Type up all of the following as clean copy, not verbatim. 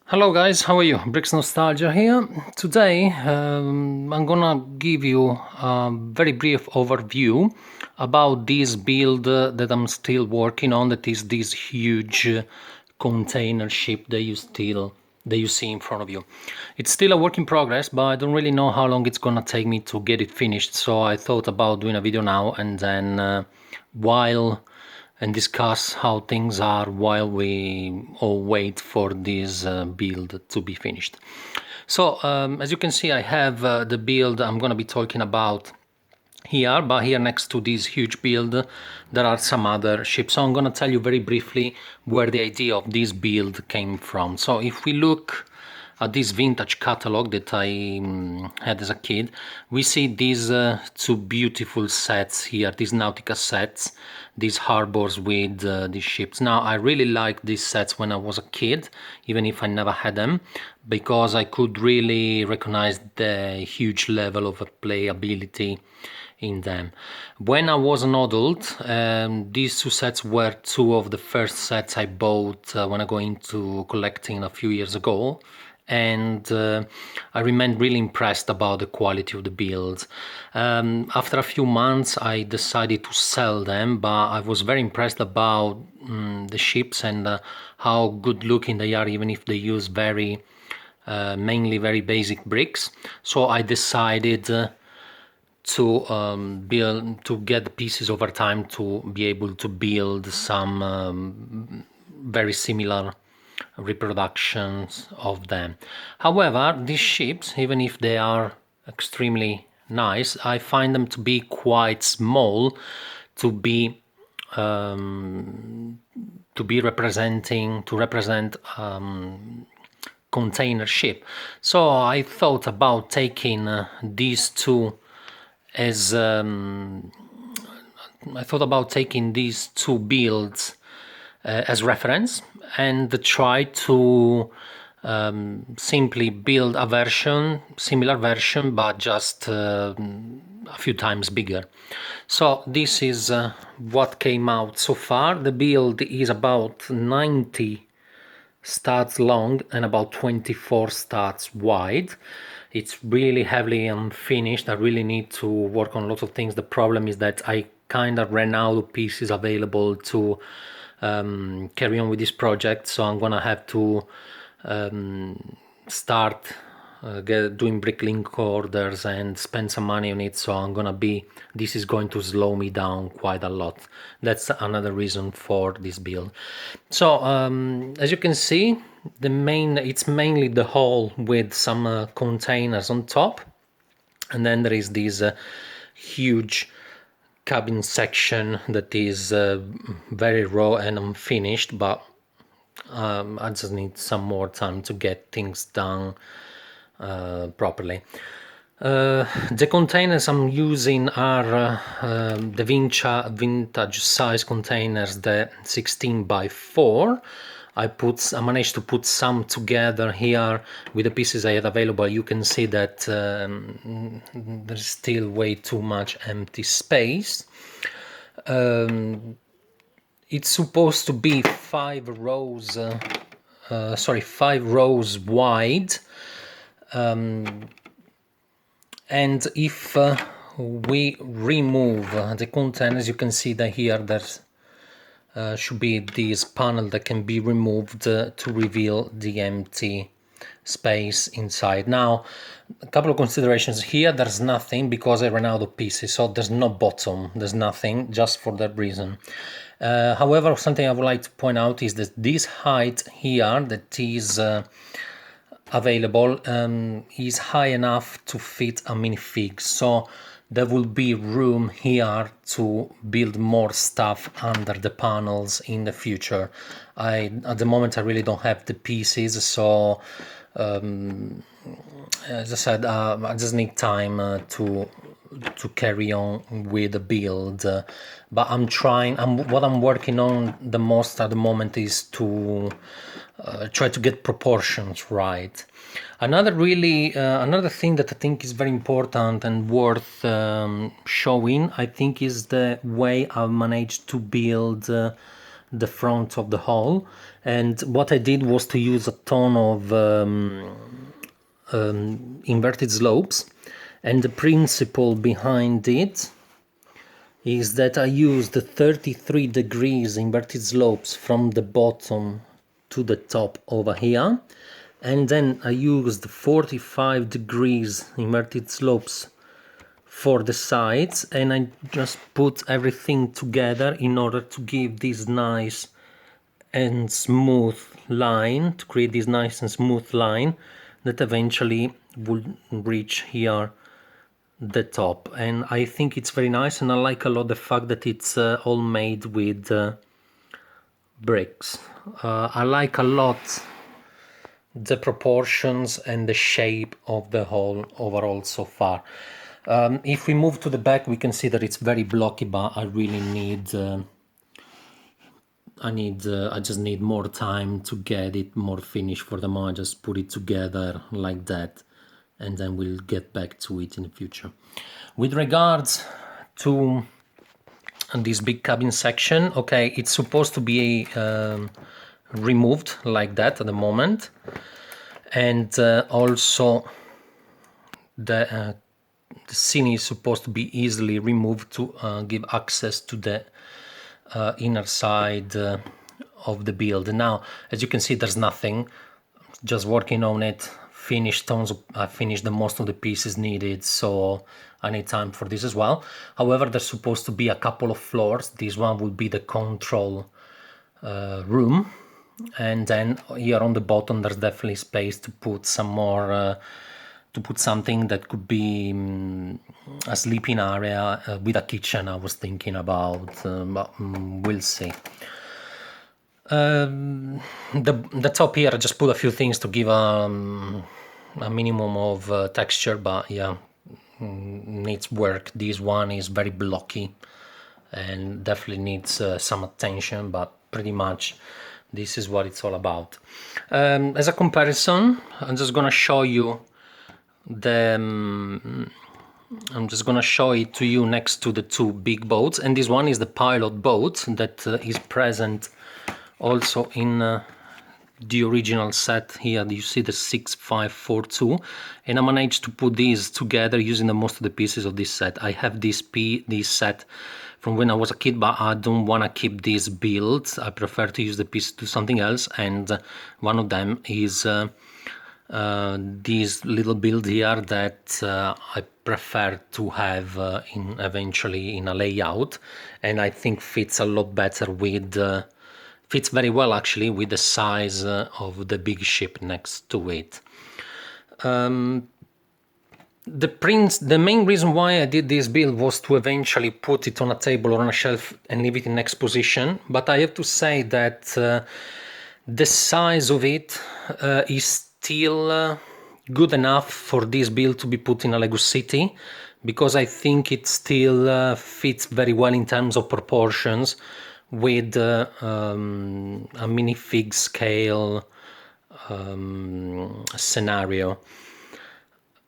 Hello guys, how are you? Bricks Nostalgia here. Today I'm gonna give you a very brief overview about this build that I'm still working on, that is this huge container ship that you see in front of you. It's still a work in progress, but I don't really know how long it's gonna take me to get it finished, so I thought about doing a video now and then while and discuss how things are while we all wait for this build to be finished. So as you can see, I have the build I'm going to be talking about here, but here next to this huge build there are some other ships. So I'm going to tell you very briefly where the idea of this build came from. So if we look at this vintage catalog that I had as a kid, we see these two beautiful sets here, these Nautica sets, these harbors with these ships. Now I really liked these sets when I was a kid, even if I never had them, because I could really recognize the huge level of playability in them. When I was an adult, these two sets were two of the first sets I bought when I got into collecting a few years ago, and I remained really impressed about the quality of the builds. After a few months I decided to sell them, but I was very impressed about the ships and how good looking they are, even if they use mainly very basic bricks. So I decided to get the pieces over time to be able to build some very similar reproductions of them. However, these ships, even if they are extremely nice, I find them to be quite small to be represent container ship. So I thought about taking these two as these two builds as reference and try to simply build a similar version, but just a few times bigger. So this is what came out so far. The build is about 90 studs long and about 24 studs wide. It's really heavily unfinished. I really need to work on lots of things. The problem is that I kind of ran out of pieces available to carry on with this project, so I'm gonna have to start doing bricklink orders and spend some money on it. So this is going to slow me down quite a lot. That's another reason for this build. So as you can see, it's mainly the hull with some containers on top, and then there is this huge cabin section that is very raw and unfinished, but I just need some more time to get things done properly. The containers I'm using are the vintage size containers, the 16 by 4. I managed to put some together here with the pieces I had available. You can see that there's still way too much empty space. It's supposed to be 5 rows wide, and if we remove the containers, you can see that here there's should be this panel that can be removed to reveal the empty space inside. Now, a couple of considerations here. There's nothing because I ran out of pieces, so there's no bottom, there's nothing, just for that reason. However, something I would like to point out is that this height here that is available is high enough to fit a minifig, so there will be room here to build more stuff under the panels in the future. At the moment I really don't have the pieces, so as I said, I just need time to carry on with the build, but what I'm working on the most at the moment is to try to get proportions right. Another thing that I think is very important and worth showing, I think, is the way I've managed to build the the front of the hull. And what I did was to use a ton of inverted slopes, and the principle behind it is that I used the 33 degrees inverted slopes from the bottom to the top over here, and then I used 45 degrees inverted slopes for the sides, and I just put everything together in order to give this nice and smooth line, to create this nice and smooth line that eventually will reach here the top. And I think it's very nice, and I like a lot the fact that it's all made with bricks. I like a lot the proportions and the shape of the whole overall so far. If we move to the back, we can see that it's very blocky, but I really need I just need more time to get it more finished. For the moment, I just put it together like that, and then we'll get back to it in the future. With regards to this big cabin section, okay, it's supposed to be removed like that at the moment, and also the scene is supposed to be easily removed to give access to the inner side of the build. Now, as you can see, there's nothing, just working on it. I finished the most of the pieces needed, so I need time for this as well. However, there's supposed to be a couple of floors. This one will be the control room, and then here on the bottom there's definitely space to put some more to put something that could be a sleeping area with a kitchen. I was thinking about, but we'll see. The top here, I just put a few things to give a minimum of texture, but yeah, needs work. This one is very blocky and definitely needs some attention, but pretty much this is what it's all about. As a comparison, I'm just gonna show you I'm just gonna show it to you next to the two big boats, and this one is the pilot boat that is present also in the original set. Here you see the 6542, and I managed to put these together using the most of the pieces of this set. I have this set from when I was a kid, but I don't want to keep these builds. I prefer to use the piece to something else, and one of them is this little build here that I prefer to have eventually in a layout, and I think fits a lot better with fits very well actually with the size of the big ship next to it. The main reason why I did this build was to eventually put it on a table or on a shelf and leave it in next position, but I have to say that the size of it is still good enough for this build to be put in a Lego city, because I think it still fits very well in terms of proportions with a minifig scale scenario.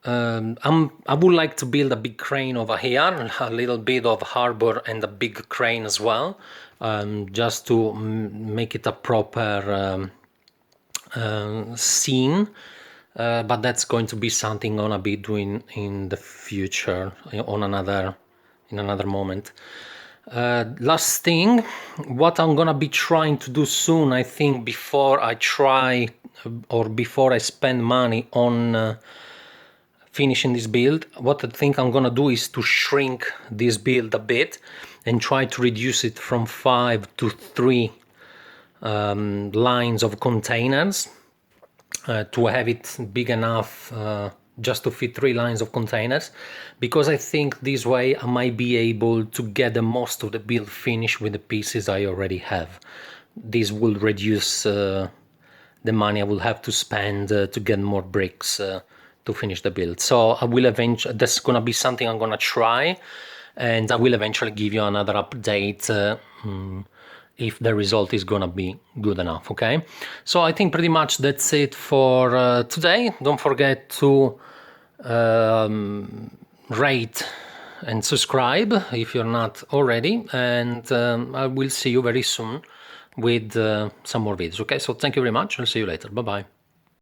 I would like to build a big crane over here, a little bit of harbor and a big crane as well, just to make it a proper scene, but that's going to be something I'm gonna be doing in the future in another moment. Last thing, what I'm gonna be trying to do soon, I think, before I spend money on finishing this build, what I think I'm gonna do is to shrink this build a bit and try to reduce it from 5 to 3 lines of containers, to have it big enough just to fit 3 lines of containers, because I think this way I might be able to get the most of the build finished with the pieces I already have. This will reduce the money I will have to spend to get more bricks to finish the build. So I will eventually, that's gonna be something I'm gonna try, and I will eventually give you another update if the result is gonna be good enough. Okay, so I think pretty much that's it for today. Don't forget to rate and subscribe if you're not already, and I will see you very soon with some more videos. Okay, so thank you very much. I'll see you later. Bye bye.